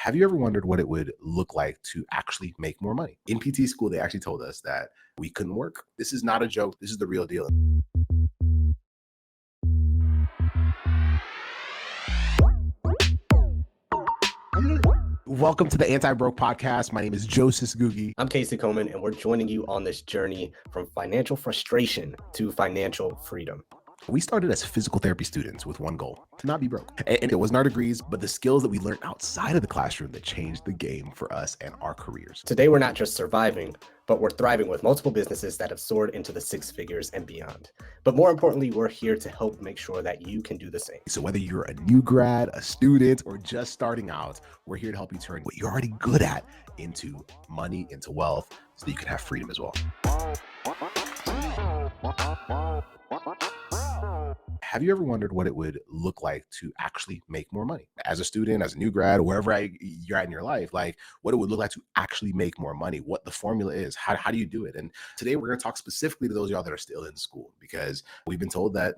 Have you ever wondered what it would look like to actually make more money? In PT school, they actually told us that we couldn't work. This is not a joke. This is the real deal. Welcome to the Anti-Broke Podcast. My name is Joseph Googie. I'm Casey Coleman, and we're joining you on this journey from financial frustration to financial freedom. We started as physical therapy students with one goal: to not be broke. And it wasn't our degrees, but the skills that we learned outside of the classroom that changed the game for us and our careers. Today, we're not just surviving, but we're thriving with multiple businesses that have soared into the six figures and beyond. But more importantly, we're here to help make sure that you can do the same. So whether you're a new grad, a student, or just starting out, we're here to help you turn what you're already good at into money, into wealth, so that you can have freedom as well. Have you ever wondered what it would look like to actually make more money? As a student, as a new grad, wherever you're at in your life, like what it would look like to actually make more money, what the formula is, how do you do it? And today we're going to talk specifically to those of y'all that are still in school, because we've been told that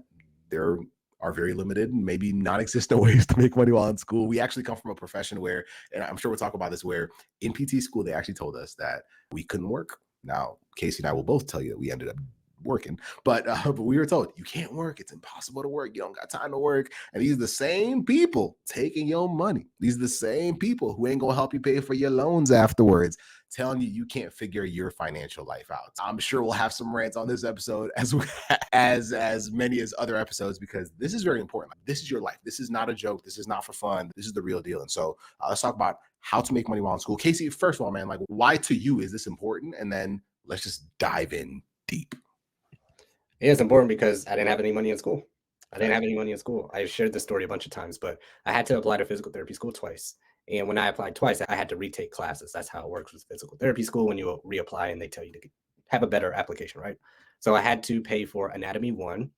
there are very limited, maybe non-existent ways to make money while in school. We actually come from a profession where, and I'm sure we'll talk about this, where in PT school, they actually told us that we couldn't work. Now, Casey and I will both tell you that we ended up working, but we were told you can't work. It's impossible to work. You don't got time to work. And these are the same people taking your money. These are the same people who ain't gonna help you pay for your loans afterwards, telling you can't figure your financial life out. I'm sure we'll have some rants on this episode as many as other episodes, because this is very important. This is your life. This is not a joke. This is not for fun. This is the real deal. And so let's talk about how to make money while in school. Casey, first of all, man, like, why to you is this important? And then let's just dive in deep. Yeah, it's important because I didn't have any money in school. I shared this story a bunch of times, but I had to apply to physical therapy school twice. And when I applied twice, I had to retake classes. That's how it works with physical therapy school. When you reapply and they tell you to have a better application, right? So I had to pay for Anatomy 1,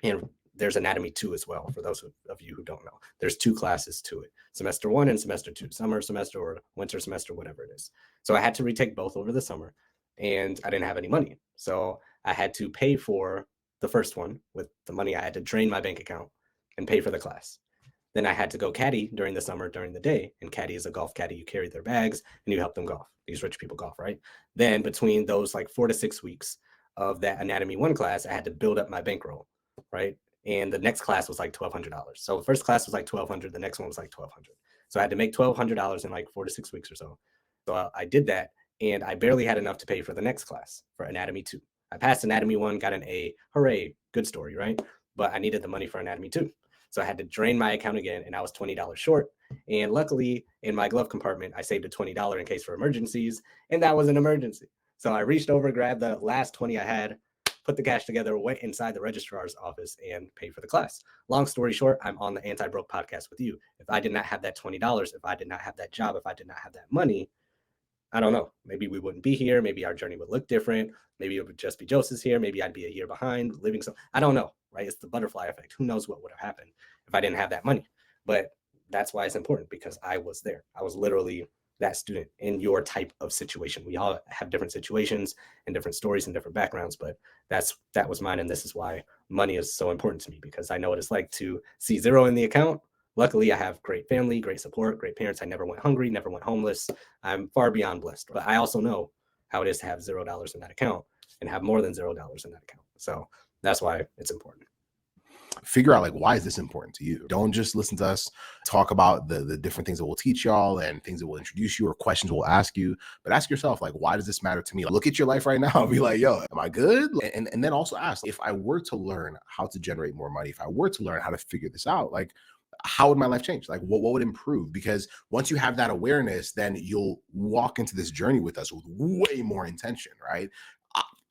and there's Anatomy 2 as well, for those of you who don't know. There's 2 classes to it, semester 1 and semester 2, summer semester or winter semester, whatever it is. So I had to retake both over the summer, and I didn't have any money. So I had to pay for the first one with the money. I had to drain my bank account and pay for the class. Then I had to go caddy during the summer, during the day. And caddy is a golf caddy. You carry their bags and you help them golf. These rich people golf, right? Then between those like 4 to 6 weeks of that Anatomy 1 class, I had to build up my bankroll, right? And the next class was like $1,200. So the first class was like $1,200. The next one was like $1,200. So I had to make $1,200 in like 4 to 6 weeks or so. So I did that, and I barely had enough to pay for the next class, for Anatomy 2. I passed Anatomy 1, got an A. Hooray, good story, right? But I needed the money for Anatomy 2. So I had to drain my account again, and I was $20 short. And luckily, in my glove compartment, I saved a $20 in case for emergencies, and that was an emergency. So I reached over, grabbed the last 20 I had, put the cash together, went inside the registrar's office, and paid for the class. Long story short, I'm on the Anti-Broke Podcast with you. If I did not have that $20, if I did not have that job, if I did not have that money, I don't know. Maybe we wouldn't be here. Maybe our journey would look different. Maybe it would just be Joseph's here. Maybe I'd be a year behind living. So I don't know, right? It's the butterfly effect. Who knows what would have happened if I didn't have that money? But that's why it's important, because I was there. I was literally that student in your type of situation. We all have different situations and different stories and different backgrounds, but that was mine. And this is why money is so important to me, because I know what it's like to see zero in the account. Luckily, I have great family, great support, great parents. I never went hungry, never went homeless. I'm far beyond blessed. But I also know how it is to have $0 in that account and have more than $0 in that account. So that's why it's important. Figure out, like, why is this important to you? Don't just listen to us talk about the different things that we'll teach y'all and things that we'll introduce you or questions we'll ask you, but ask yourself, like, why does this matter to me? Look at your life right now and be like, yo, am I good? And then also ask, if I were to learn how to generate more money, if I were to learn how to figure this out, like, how would my life change? Like, what would improve? Because once you have that awareness, then you'll walk into this journey with us with way more intention, right?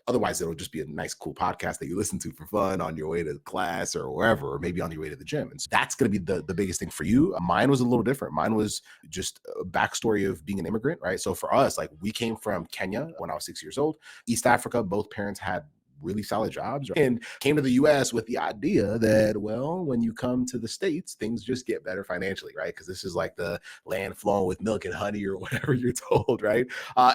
Otherwise, it'll just be a nice, cool podcast that you listen to for fun on your way to class or wherever, or maybe on your way to the gym. And so that's going to be the biggest thing for you. Mine was a little different. Mine was just a backstory of being an immigrant, right? So for us, like, we came from Kenya when I was 6 years old, East Africa. Both parents had really solid jobs, and came to the US with the idea that, well, when you come to the States, things just get better financially, right? Because this is like the land flowing with milk and honey or whatever you're told, right?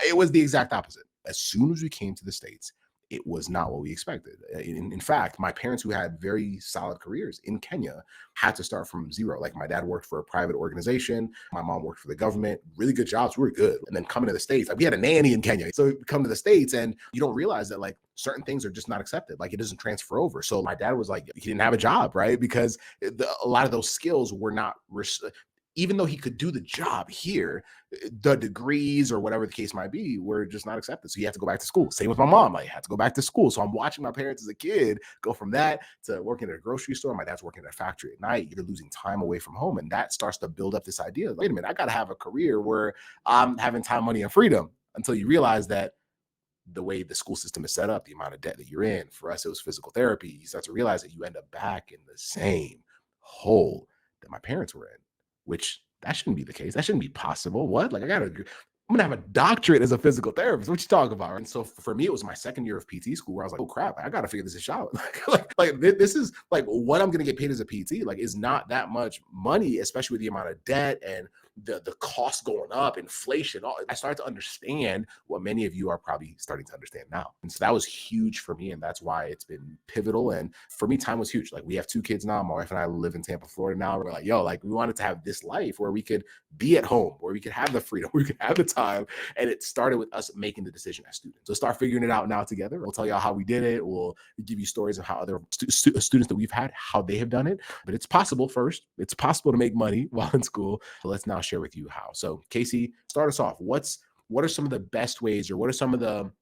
It was the exact opposite. As soon as we came to the States, it was not what we expected. In fact, my parents, who had very solid careers in Kenya, had to start from zero. Like my dad worked for a private organization, my mom worked for the government, really good jobs, we were good. And then coming to the States, like we had a nanny in Kenya. So we come to the States and you don't realize that like certain things are just not accepted. Like it doesn't transfer over. So my dad was like, he didn't have a job, right? Because a lot of those skills were not, even though he could do the job here, the degrees or whatever the case might be were just not accepted. So he had to go back to school. Same with my mom. I had to go back to school. So I'm watching my parents as a kid go from that to working at a grocery store. My dad's working at a factory at night. You're losing time away from home. And that starts to build up this idea. Wait a minute, I got to have a career where I'm having time, money, and freedom, until you realize that the way the school system is set up, the amount of debt that you're in. For us, it was physical therapy. You start to realize that you end up back in the same hole that my parents were in, which that shouldn't be the case. That shouldn't be possible. What? Like I'm gonna have a doctorate as a physical therapist. What you talking about? And so for me, it was my second year of PT school where I was like, oh crap, I gotta figure this out. This is like what I'm gonna get paid as a PT, like is not that much money, especially with the amount of debt and the cost going up, inflation. I started to understand what many of you are probably starting to understand now. And so that was huge for me. And that's why it's been pivotal. And for me, time was huge. Like we have 2 kids now. My wife and I live in Tampa, Florida now. We're like, yo, like we wanted to have this life where we could be at home, where we could have the freedom, where we could have the time. And it started with us making the decision as students. So start figuring it out now together. We'll tell y'all how we did it. We'll give you stories of how other students that we've had, how they have done it. But it's possible first. It's possible to make money while in school. So let's now share with you how. So Casey, start us off. What are some of the best ways, or what are some of the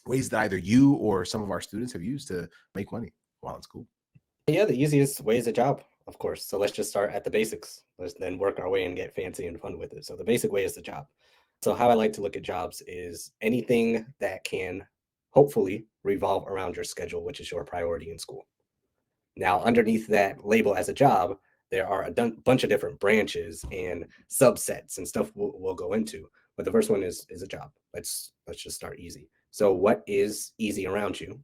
ways that either you or some of our students have used to make money while in school? Yeah, the easiest way is a job, of course. So let's just start at the basics. Let's then work our way and get fancy and fun with it. So the basic way is the job. So how I like to look at jobs is anything that can hopefully revolve around your schedule, which is your priority in school. Now, underneath that label as a job, there are a bunch of different branches and subsets and stuff we'll go into. But the first one is a job. Let's just start easy. So what is easy around you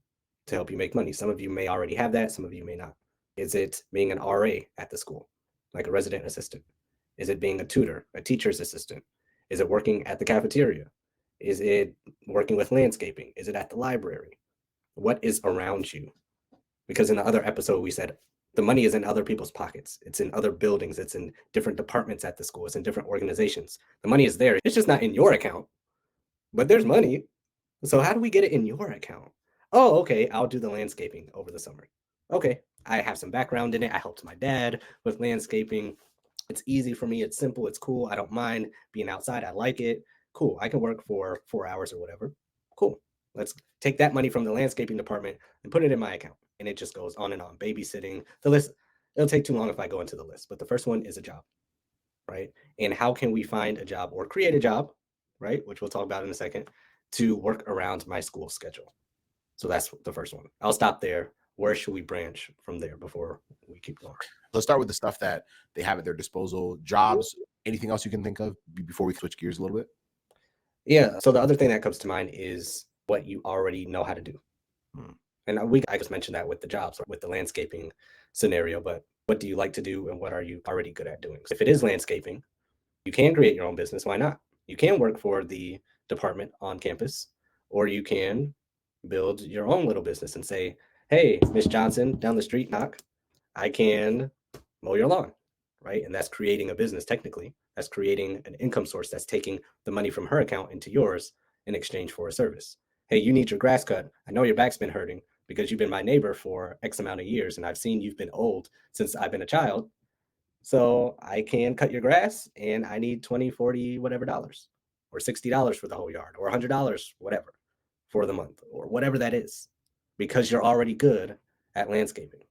to help you make money? Some of you may already have that. Some of you may not. Is it being an RA at the school, like a resident assistant? Is it being a tutor, a teacher's assistant? Is it working at the cafeteria? Is it working with landscaping? Is it at the library? What is around you? Because in the other episode, we said the money is in other people's pockets. It's in other buildings. It's in different departments at the school. It's in different organizations. The money is there. It's just not in your account, but there's money. So how do we get it in your account? Oh, okay, I'll do the landscaping over the summer. Okay, I have some background in it. I helped my dad with landscaping. It's easy for me. It's simple. It's cool. I don't mind being outside. I like it. Cool. I can work for 4 hours or whatever. Cool. Let's take that money from the landscaping department and put it in my account. And it just goes on and on. Babysitting, the list. It'll take too long if I go into the list. But the first one is a job, right? And how can we find a job or create a job, right? Which we'll talk about in a second, to work around my school schedule. So that's the first one. I'll stop there. Where should we branch from there before we keep going? Let's start with the stuff that they have at their disposal. Jobs, anything else you can think of before we switch gears a little bit? Yeah. So the other thing that comes to mind is what you already know how to do. Hmm. And I just mentioned that with the jobs, with the landscaping scenario, but what do you like to do and what are you already good at doing? So if it is landscaping, you can create your own business. Why not? You can work for the department on campus, or you can build your own little business and say, hey, Miss Johnson, down the street, knock, I can mow your lawn, right? And that's creating a business technically. That's creating an income source that's taking the money from her account into yours in exchange for a service. Hey, you need your grass cut. I know your back's been hurting because you've been my neighbor for X amount of years, and I've seen you've been old since I've been a child. So I can cut your grass, and I need 20, 40, whatever dollars, or $60 for the whole yard, or $100, whatever, for the month, or whatever that is, because you're already good at landscaping.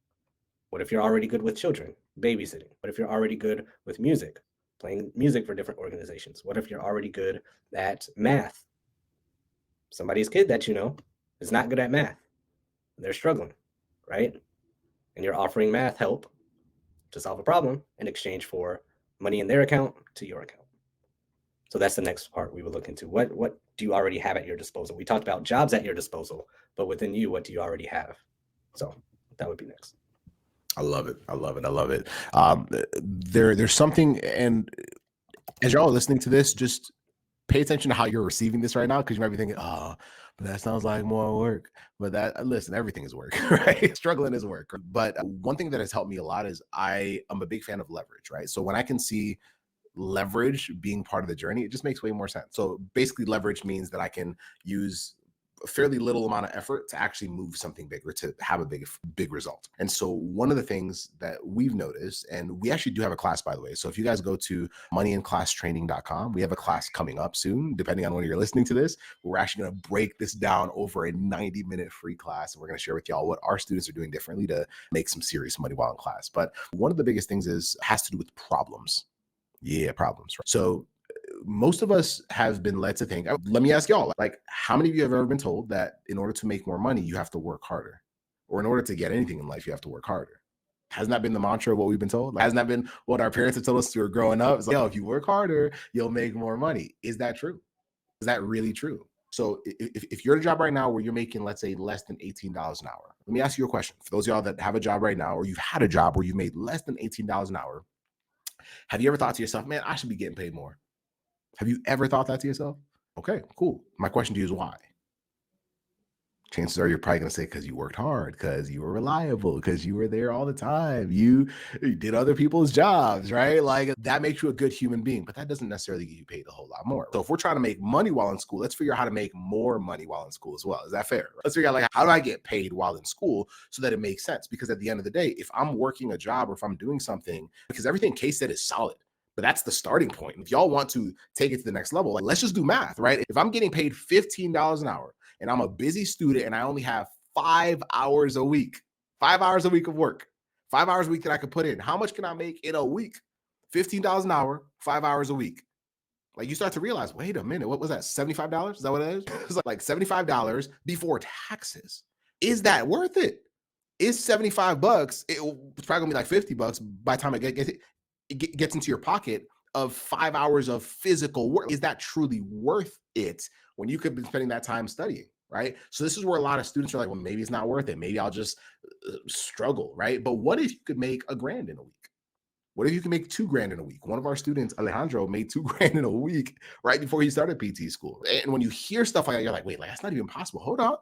What if you're already good with children, babysitting? What if you're already good with music, playing music for different organizations? What if you're already good at math? Somebody's kid that you know is not good at math. They're struggling, right? And you're offering math help to solve a problem in exchange for money in their account to your account. So that's the next part we would look into. What do you already have at your disposal? We talked about jobs at your disposal, but within you, what do you already have? So that would be next. I love it. I love it. I love it. There's something, and as y'all are listening to this, just pay attention to how you're receiving this right now because you might be thinking, oh, but that sounds like more work. But that, listen, everything is work, right? Struggling is work. But one thing that has helped me a lot is I am a big fan of leverage, right? So when I can see leverage being part of the journey, it just makes way more sense. So basically, leverage means that I can use a fairly little amount of effort to actually move something bigger to have a big result. And so one of the things that we've noticed, and we actually do have a class, by the way. So if you guys go to moneyinclasstraining.com, we have a class coming up soon, depending on when you're listening to this. We're actually going to break this down over a 90-minute free class. And we're going to share with y'all what our students are doing differently to make some serious money while in class. But one of the biggest things has to do with problems. Yeah, problems. Right? So most of us have been led to think, let me ask y'all, like, how many of you have ever been told that in order to make more money, you have to work harder? Or in order to get anything in life, you have to work harder? Hasn't that been the mantra of what we've been told? Like, hasn't that been what our parents have told us as we were growing up? It's like, yo, if you work harder, you'll make more money. Is that true? Is that really true? So if you're at a job right now where you're making, let's say, less than $18 an hour, let me ask you a question. For those of y'all that have a job right now, or you've had a job where you made less than $18 an hour, have you ever thought to yourself, man, I should be getting paid more? Have you ever thought that to yourself? Okay, cool. My question to you is why? Chances are you're probably going to say because you worked hard, because you were reliable, because you were there all the time. You did other people's jobs, right? Like that makes you a good human being, but that doesn't necessarily get you paid a whole lot more. So if we're trying to make money while in school, let's figure out how to make more money while in school as well. Is that fair? Let's figure out like how do I get paid while in school so that it makes sense? Because at the end of the day, if I'm working a job or if I'm doing something, because everything Case said is solid. But that's the starting point. If y'all want to take it to the next level, like let's just do math, right? If I'm getting paid $15 an hour and I'm a busy student and I only have 5 hours a week, 5 hours a week of work, 5 hours a week that I could put in. How much can I make in a week? $15 an hour, 5 hours a week. Like you start to realize, wait a minute, what was that? $75? Is that what it is? It's like $75 before taxes. Is that worth it? Is 75 bucks? It's probably gonna be like 50 bucks by the time it gets into your pocket of 5 hours of physical work. Is that truly worth it when you could be spending that time studying? Right. So this is where a lot of students are like, well, maybe it's not worth it. Maybe I'll just struggle. Right. But what if you could make $1,000 in a week? What if you can make $2,000 in a week? One of our students, Alejandro, made $2,000 in a week right before he started PT school. And when you hear stuff like that, you're like, wait, like that's not even possible. Hold on.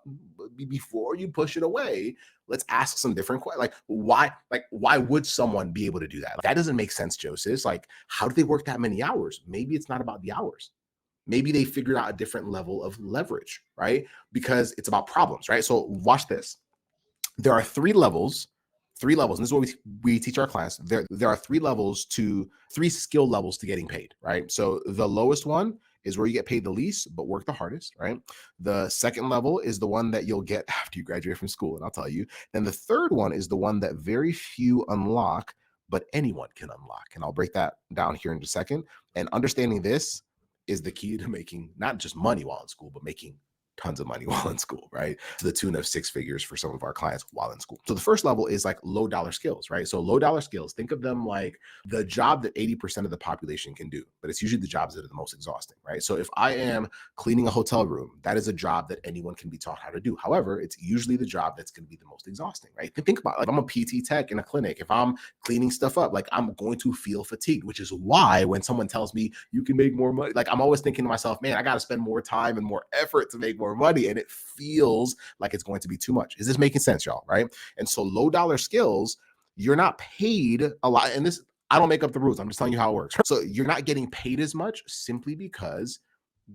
Before you push it away, let's ask some different questions. Why would someone be able to do that? Like, that doesn't make sense, Joseph. Like, how do they work that many hours? Maybe it's not about the hours. Maybe they figured out a different level of leverage, right? Because it's about problems, right? So watch this. There are three levels, and this is what we teach our class. There are three skill levels to getting paid, right? So the lowest one is where you get paid the least but work the hardest, right? The second level is the one that you'll get after you graduate from school, and I'll tell you. Then the third one is the one that very few unlock, but anyone can unlock, and I'll break that down here in a second. And understanding this is the key to making not just money while in school, but making tons of money while in school, right? To the tune of six figures for some of our clients while in school. So the first level is like low dollar skills, right? So low dollar skills, think of them like the job that 80% of the population can do, but it's usually the jobs that are the most exhausting, right? So if I am cleaning a hotel room, that is a job that anyone can be taught how to do. However, it's usually the job that's going to be the most exhausting, right? Think about it. Like I'm a PT tech in a clinic. If I'm cleaning stuff up, like I'm going to feel fatigued, which is why when someone tells me you can make more money, like I'm always thinking to myself, man, I got to spend more time and more effort to make more money. And it feels like it's going to be too much. Is this making sense, y'all? Right. And so low dollar skills, you're not paid a lot. And this, I don't make up the rules. I'm just telling you how it works. So you're not getting paid as much simply because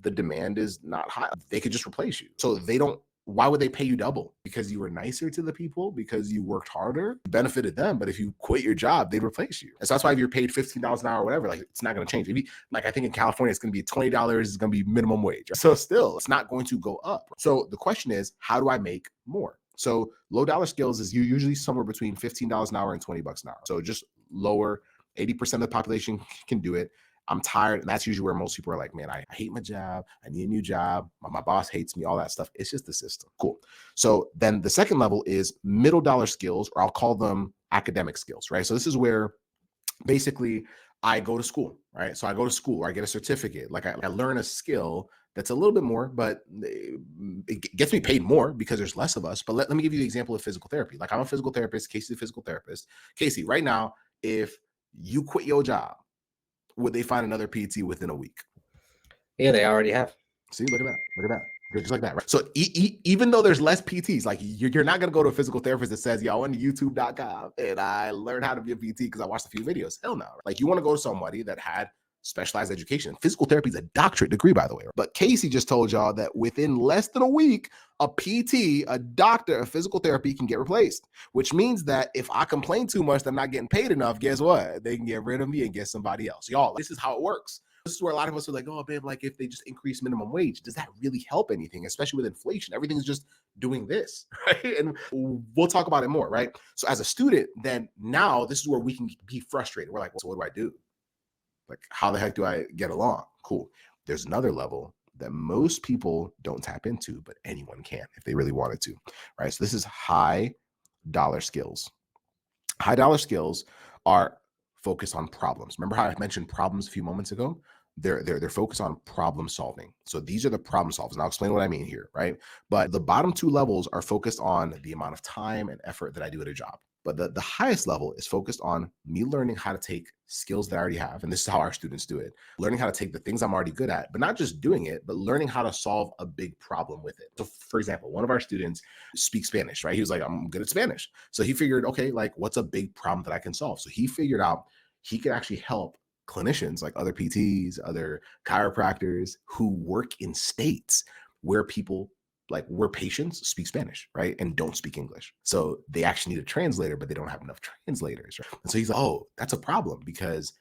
the demand is not high. They could just replace you. So they don't, why would they pay you double? Because you were nicer to the people, because you worked harder, you benefited them. But if you quit your job, they'd replace you. And so that's why if you're paid $15 an hour or whatever, like it's not going to change. If you, like I think in California, it's going to be $20, it's going to be minimum wage. So still, it's not going to go up. So the question is, how do I make more? So low dollar skills is usually somewhere between $15 an hour and $20 an hour. So just lower, 80% of the population can do it. I'm tired. And that's usually where most people are like, man, I hate my job. I need a new job. My boss hates me, all that stuff. It's just the system. Cool. So then the second level is middle dollar skills, or I'll call them academic skills, right? So this is where basically I go to school, right? So I go to school, or I get a certificate. Like I learn a skill that's a little bit more, but it gets me paid more because there's less of us. But let me give you the example of physical therapy. Like I'm a physical therapist, Casey's a physical therapist. Casey, right now, if you quit your job, would they find another PT within a week? Yeah, they already have. See, look at that. Look at that. Just like that, right? So even though there's less PTs, like you're not going to go to a physical therapist that says, yo, I went to youtube.com and I learned how to be a PT because I watched a few videos. Hell no. Like you want to go to somebody that had specialized education. Physical therapy is a doctorate degree, by the way. But Casey just told y'all that within less than a week, a PT, a doctor of physical therapy can get replaced, which means that if I complain too much that I'm not getting paid enough, guess what? They can get rid of me and get somebody else. Y'all, this is how it works. This is where a lot of us are like, oh, babe, like if they just increase minimum wage, does that really help anything? Especially with inflation, everything's just doing this, right? And we'll talk about it more, right? So as a student, then now this is where we can be frustrated. We're like, well, so what do I do? Like, how the heck do I get along? Cool. There's another level that most people don't tap into, but anyone can if they really wanted to, right? So this is high dollar skills. High dollar skills are focused on problems. Remember how I mentioned problems a few moments ago? They're focused on problem solving. So these are the problem solvers. And I'll explain what I mean here, right? But the bottom two levels are focused on the amount of time and effort that I do at a job. But the highest level is focused on me learning how to take skills that I already have. And this is how our students do it. Learning how to take the things I'm already good at, but not just doing it, but learning how to solve a big problem with it. So for example, one of our students speaks Spanish, right? He was like, I'm good at Spanish. So he figured, okay, like what's a big problem that I can solve? So he figured out he could actually help clinicians like other PTs, other chiropractors who work in states where people like where patients speak Spanish, right? And don't speak English. So they actually need a translator, but they don't have enough translators. Right? And so he's like, oh, that's a problem because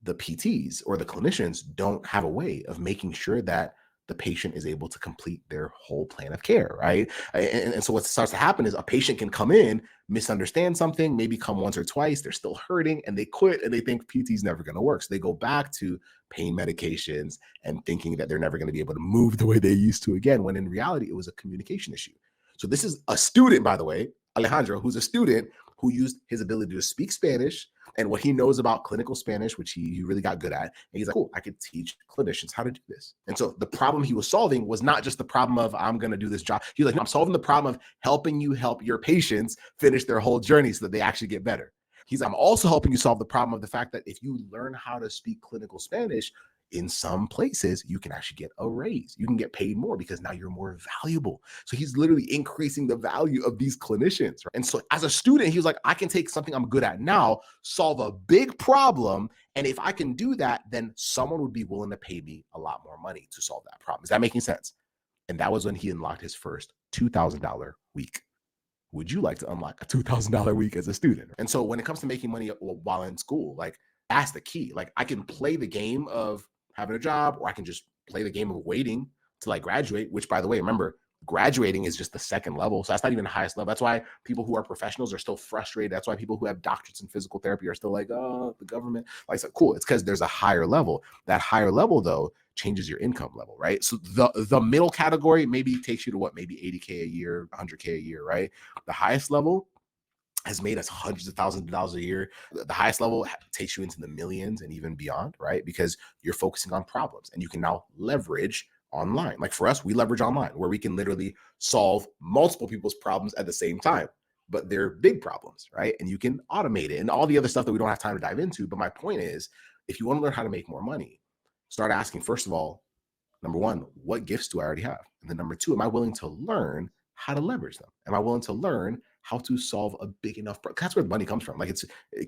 the PTs or the clinicians don't have a way of making sure that the patient is able to complete their whole plan of care, right? And so what starts to happen is a patient can come in, misunderstand something, maybe come once or twice, they're still hurting and they quit and they think PT is never going to work. So they go back to pain medications and thinking that they're never going to be able to move the way they used to again, when in reality, it was a communication issue. So this is a student, by the way, Alejandro, who's a student who used his ability to speak Spanish and what he knows about clinical Spanish, which he really got good at. And he's like, cool, I could teach clinicians how to do this. And so the problem he was solving was not just the problem of, I'm going to do this job. He's like, I'm solving the problem of helping you help your patients finish their whole journey so that they actually get better. He's like, I'm also helping you solve the problem of the fact that if you learn how to speak clinical Spanish, in some places, you can actually get a raise. You can get paid more because now you're more valuable. So he's literally increasing the value of these clinicians. Right? And so as a student, he was like, I can take something I'm good at now, solve a big problem. And if I can do that, then someone would be willing to pay me a lot more money to solve that problem. Is that making sense? And that was when he unlocked his first $2,000 week. Would you like to unlock a $2,000 week as a student? And so when it comes to making money while in school, like that's the key. Like I can play the game of having a job, or I can just play the game of waiting to like graduate, which by the way, remember, graduating is just the second level. So that's not even the highest level. That's why people who are professionals are still frustrated. That's why people who have doctorates in physical therapy are still like, oh, the government. Like, it's like, cool. It's because there's a higher level. That higher level, though, changes your income level, right? So the middle category maybe takes you to what, maybe 80K a year, 100K a year, right? The highest level has made us hundreds of thousands of dollars a year. The highest level takes you into the millions and even beyond, right? Because you're focusing on problems and you can now leverage online. Like for us, we leverage online where we can literally solve multiple people's problems at the same time, but they're big problems, right? And you can automate it and all the other stuff that we don't have time to dive into. But my point is, if you want to learn how to make more money, start asking, first of all, number one, what gifts do I already have? And then number two, am I willing to learn how to leverage them? Am I willing to learn how to solve a big enough problem? That's where money comes from. Like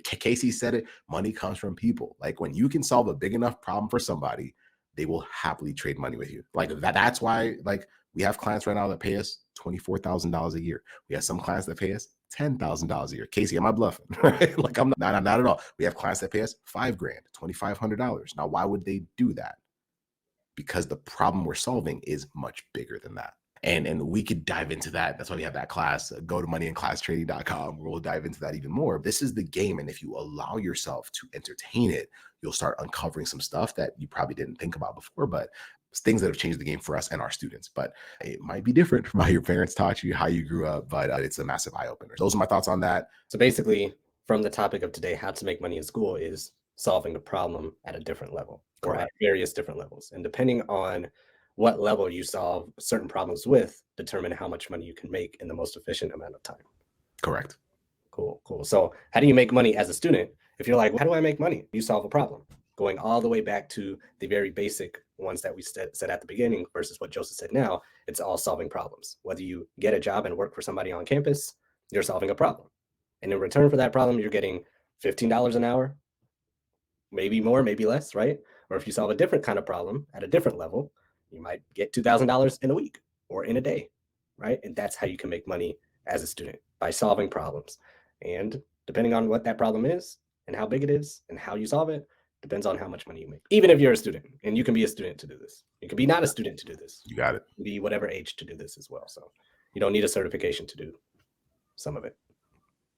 Casey said it, money comes from people. Like when you can solve a big enough problem for somebody, they will happily trade money with you. Like that's why like we have clients right now that pay us $24,000 a year. We have some clients that pay us $10,000 a year. Casey, am I bluffing? Right? Like I'm not at all. We have clients that pay us $5,000, $2,500. Now, why would they do that? Because the problem we're solving is much bigger than that. And we could dive into that. That's why we have that class, go to moneyandclasstraining.com, where we'll dive into that even more. This is the game. And if you allow yourself to entertain it, you'll start uncovering some stuff that you probably didn't think about before, but it's things that have changed the game for us and our students. But it might be different from how your parents taught you, how you grew up, but it's a massive eye opener. Those are my thoughts on that. So basically, from the topic of today, how to make money in school is solving a problem at a different level or at various different levels. And depending on what level you solve certain problems with, determine how much money you can make in the most efficient amount of time. Correct. Cool. So how do you make money as a student? If you're like, how do I make money? You solve a problem. going all the way back to the very basic ones that we said at the beginning versus what Joseph said now. It's all solving problems. Whether you get a job and work for somebody on campus, you're solving a problem. And in return for that problem, you're getting $15 an hour, maybe more, maybe less, right? Or if you solve a different kind of problem at a different level, you might get $2,000 in a week or in a day, right? And that's how you can make money as a student, by solving problems. And depending on what that problem is and how big it is and how you solve it, depends on how much money you make. Even if you're a student, and you can be a student to do this, you can be not a student to do this, You got it. be whatever age to do this as well. So you don't need a certification to do some of it.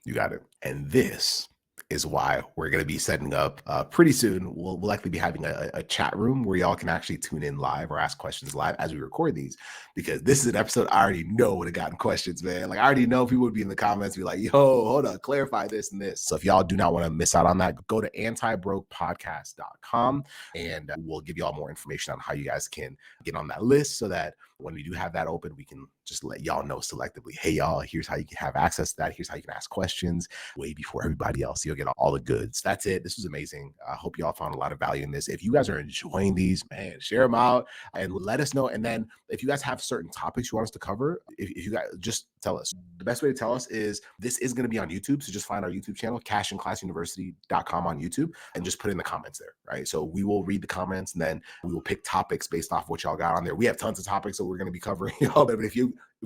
You got it. And this is why we're going to be setting up pretty soon. We'll likely be having a chat room where y'all can actually tune in live or ask questions live as we record these, because this is an episode I already know would have gotten questions, man. Like, I already know people would be in the comments, be like, yo, hold on, clarify this and this. So if y'all do not want to miss out on that, go to antibrokepodcast.com and we'll give y'all more information on how you guys can get on that list, so that when we do have that open, we can just let y'all know selectively, hey, y'all, here's how you can have access to that. Here's how you can ask questions way before everybody else. You'll get all the goods. That's it. This was amazing. I hope y'all found a lot of value in this. If you guys are enjoying these, man, share them out and let us know. And then if you guys have certain topics you want us to cover, if you guys just tell us. The best way to tell us is this is going to be on YouTube. So just find our YouTube channel, cashandclassuniversity.com on YouTube, and just put in the comments there, right? So we will read the comments and then we will pick topics based off what y'all got on there. We have tons of topics that we're going to be covering, y'all, but if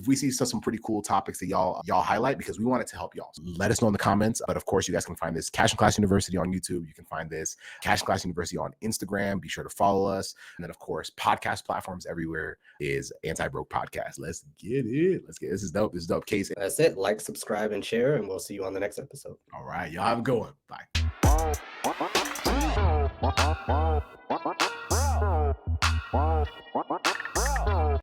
we see some pretty cool topics that y'all highlight, because we want it to help y'all, let us know in the comments. But of course, you guys can find this Cash and Class University on YouTube. You can find this Cash and Class University on Instagram. Be sure to follow us. And then of course, podcast platforms everywhere is Anti-Broke Podcast. Let's get it. This is dope. This is dope. Case. That's it. Like, subscribe, and share, and we'll see you on the next episode. All right. Y'all have a good one. Bye.